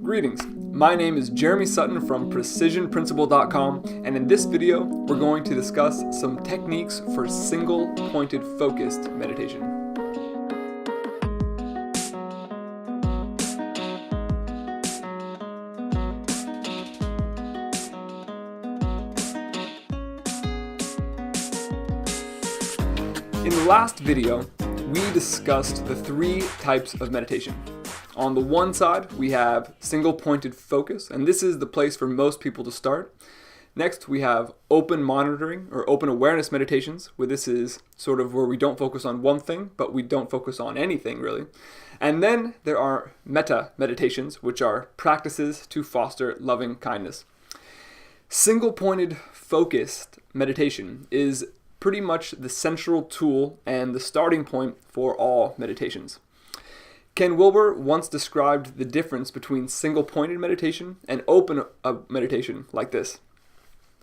Greetings, my name is Jeremy Sutton from PrecisionPrinciple.com, and in this video we're going to discuss some techniques for single-pointed focused meditation. In the last video, we discussed the three types of meditation. On the one side, we have single-pointed focus, and this is the place for most people to start. Next, we have open monitoring or open awareness meditations, where this is sort of where we don't focus on one thing, but we don't focus on anything really. And then there are metta meditations, which are practices to foster loving kindness. Single-pointed focused meditation is pretty much the central tool and the starting point for all meditations. Ken Wilber once described the difference between single-pointed meditation and open meditation like this.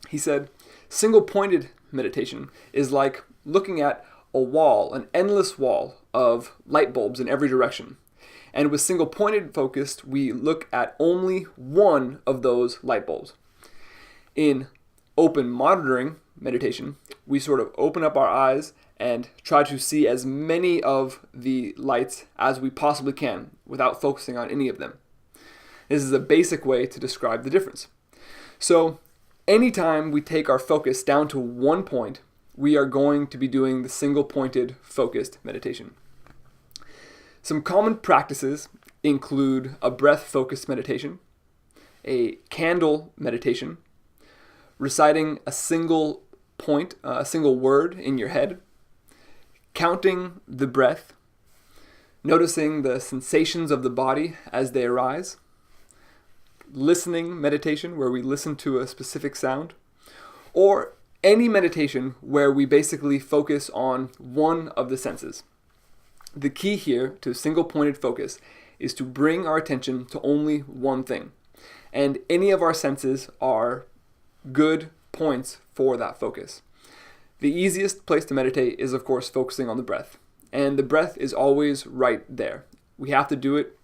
He said, single-pointed meditation is like looking at a wall, an endless wall of light bulbs in every direction. And with single-pointed focused, we look at only one of those light bulbs. In open monitoring meditation, we sort of open up our eyes and try to see as many of the lights as we possibly can without focusing on any of them. This is a basic way to describe the difference. So anytime we take our focus down to one point, we are going to be doing the single-pointed focused meditation. Some common practices include a breath-focused meditation, a candle meditation, reciting a single point, a single word in your head, counting the breath, noticing the sensations of the body as they arise, listening meditation where we listen to a specific sound, or any meditation where we basically focus on one of the senses. The key here to single-pointed focus is to bring our attention to only one thing, and any of our senses are good points for that focus. The easiest place to meditate is, of course, focusing on the breath. And the breath is always right there. We have to do it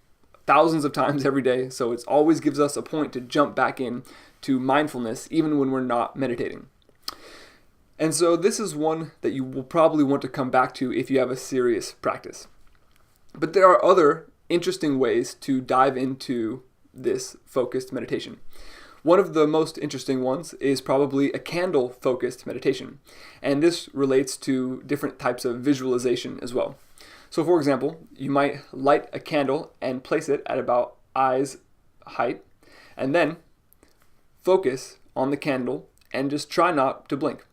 thousands of times every day, so it always gives us a point to jump back in to mindfulness, even when we're not meditating. And so this is one that you will probably want to come back to if you have a serious practice. But there are other interesting ways to dive into this focused meditation. One of the most interesting ones is probably a candle-focused meditation, and this relates to different types of visualization as well. So for example, you might light a candle and place it at about eyes height, and then focus on the candle and just try not to blink.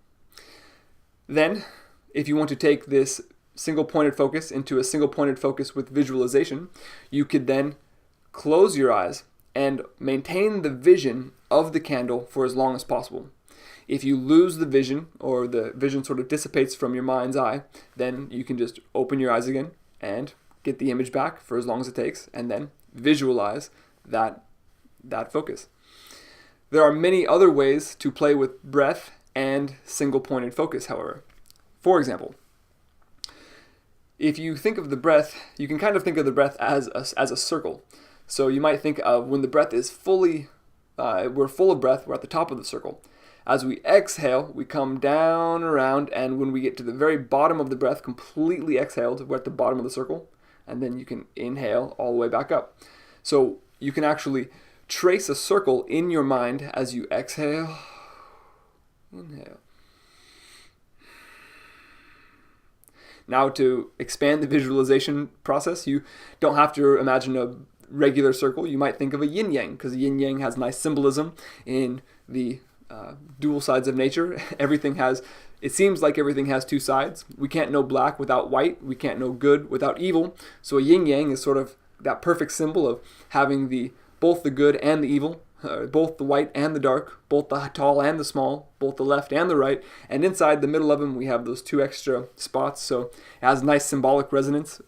Then, if you want to take this single-pointed focus into a single-pointed focus with visualization, you could then close your eyes and maintain the vision of the candle for as long as possible. If you lose the vision, or the vision sort of dissipates from your mind's eye, then you can just open your eyes again and get the image back for as long as it takes, and then visualize that focus. There are many other ways to play with breath and single-pointed focus, however. For example, if you think of the breath, you can kind of think of the breath as a circle. So you might think of when the breath is we're full of breath, we're at the top of the circle. As we exhale, we come down around, and when we get to the very bottom of the breath, completely exhaled, we're at the bottom of the circle, and then you can inhale all the way back up. So you can actually trace a circle in your mind as you exhale, inhale. Now to expand the visualization process, you don't have to imagine a regular circle. You might think of a yin-yang, because yin-yang has nice symbolism in the dual sides of nature. It seems like everything has two sides. We can't know black without white. We can't know good without evil. So a yin-yang is sort of that perfect symbol of having both the good and the evil, both the white and the dark, both the tall and the small, both the left and the right. And inside the middle of them, we have those two extra spots. So it has nice symbolic resonance.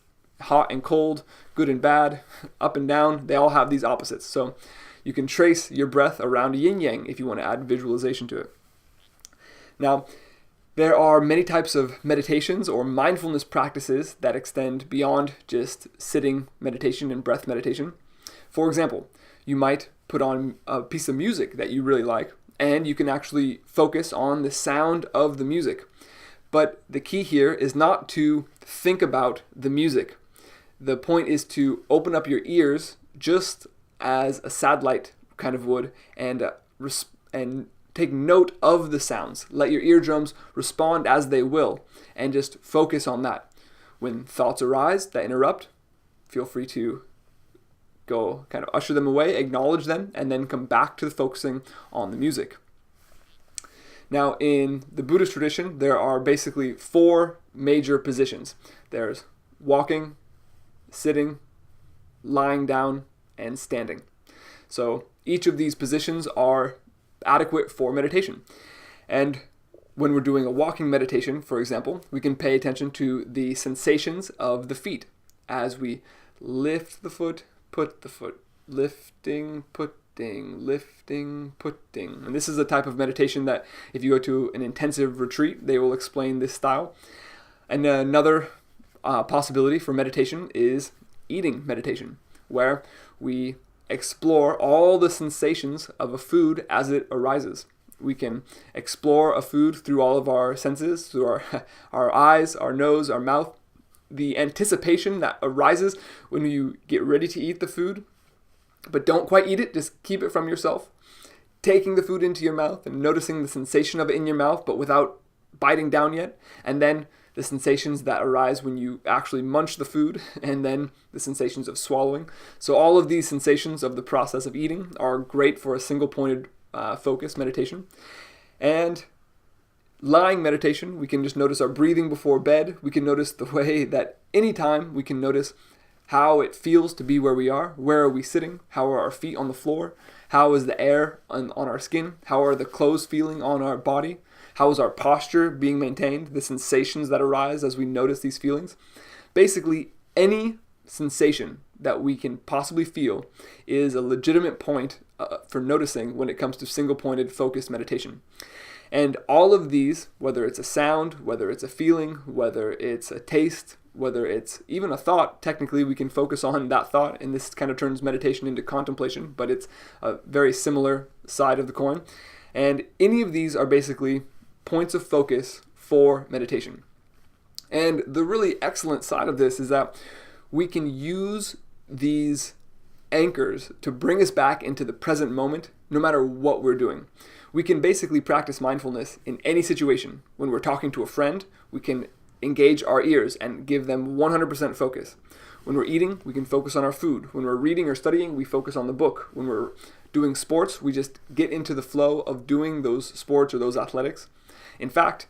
Hot and cold, good and bad, up and down, they all have these opposites. So you can trace your breath around a yin-yang if you want to add visualization to it. Now, there are many types of meditations or mindfulness practices that extend beyond just sitting meditation and breath meditation. For example, you might put on a piece of music that you really like, and you can actually focus on the sound of the music. But the key here is not to think about the music. The point is to open up your ears just as a satellite kind of would, and take note of the sounds. Let your eardrums respond as they will, and just focus on that. When thoughts arise that interrupt, feel free to go kind of usher them away, acknowledge them, and then come back to focusing on the music. Now, in the Buddhist tradition, there are basically 4 major positions. There's walking, sitting, lying down, and standing. So each of these positions are adequate for meditation. And when we're doing a walking meditation, for example, we can pay attention to the sensations of the feet as we lift the foot, put the foot, lifting, putting, lifting, putting. And this is a type of meditation that if you go to an intensive retreat, they will explain this style. And another possibility for meditation is eating meditation, where we explore all the sensations of a food as it arises. We can explore a food through all of our senses, through our eyes, our nose, our mouth. The anticipation that arises when you get ready to eat the food, but don't quite eat it, just keep it from yourself. Taking the food into your mouth and noticing the sensation of it in your mouth, but without biting down yet. And then the sensations that arise when you actually munch the food, and then the sensations of swallowing. So all of these sensations of the process of eating are great for a single-pointed focus meditation. And lying meditation, we can just notice our breathing before bed. We can notice the way that anytime we can notice how it feels to be where we are. Where are we sitting? How are our feet on the floor? How is the air on our skin? How are the clothes feeling on our body? How is our posture being maintained? The sensations that arise as we notice these feelings. Basically, any sensation that we can possibly feel is a legitimate point for noticing when it comes to single-pointed focused meditation. And all of these, whether it's a sound, whether it's a feeling, whether it's a taste, whether it's even a thought, technically we can focus on that thought, and this kind of turns meditation into contemplation, but it's a very similar side of the coin. And any of these are basically points of focus for meditation. And the really excellent side of this is that we can use these anchors to bring us back into the present moment, no matter what we're doing. We can basically practice mindfulness in any situation. When we're talking to a friend, we can engage our ears and give them 100% focus. When we're eating, we can focus on our food. When we're reading or studying, we focus on the book. When we're doing sports, we just get into the flow of doing those sports or those athletics. In fact,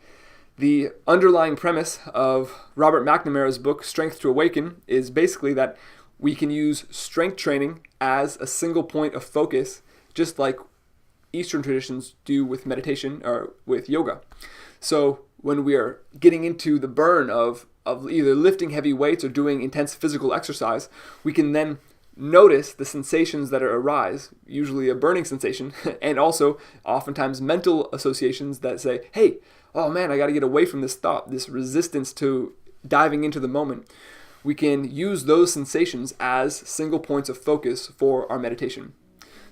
the underlying premise of Robert McNamara's book, Strength to Awaken, is basically that we can use strength training as a single point of focus, just like Eastern traditions do with meditation or with yoga. So when we are getting into the burn of either lifting heavy weights or doing intense physical exercise, we can then notice the sensations that arise, usually a burning sensation, and also oftentimes mental associations that say, hey, oh man, I got to get away from this thought, this resistance to diving into the moment. We can use those sensations as single points of focus for our meditation.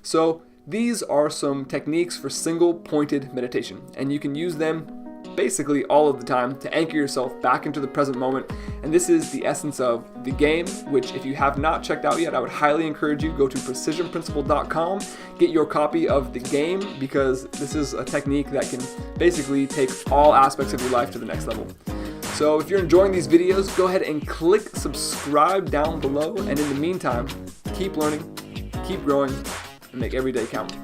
So these are some techniques for single-pointed meditation, and you can use them basically all of the time to anchor yourself back into the present moment. And this is the essence of the game, which if you have not checked out yet, I would highly encourage you go to precisionprinciple.com, get your copy of the game, because this is a technique that can basically take all aspects of your life to the next level. So if you're enjoying these videos, go ahead and click subscribe down below. And in the meantime, keep learning, keep growing, and make every day count.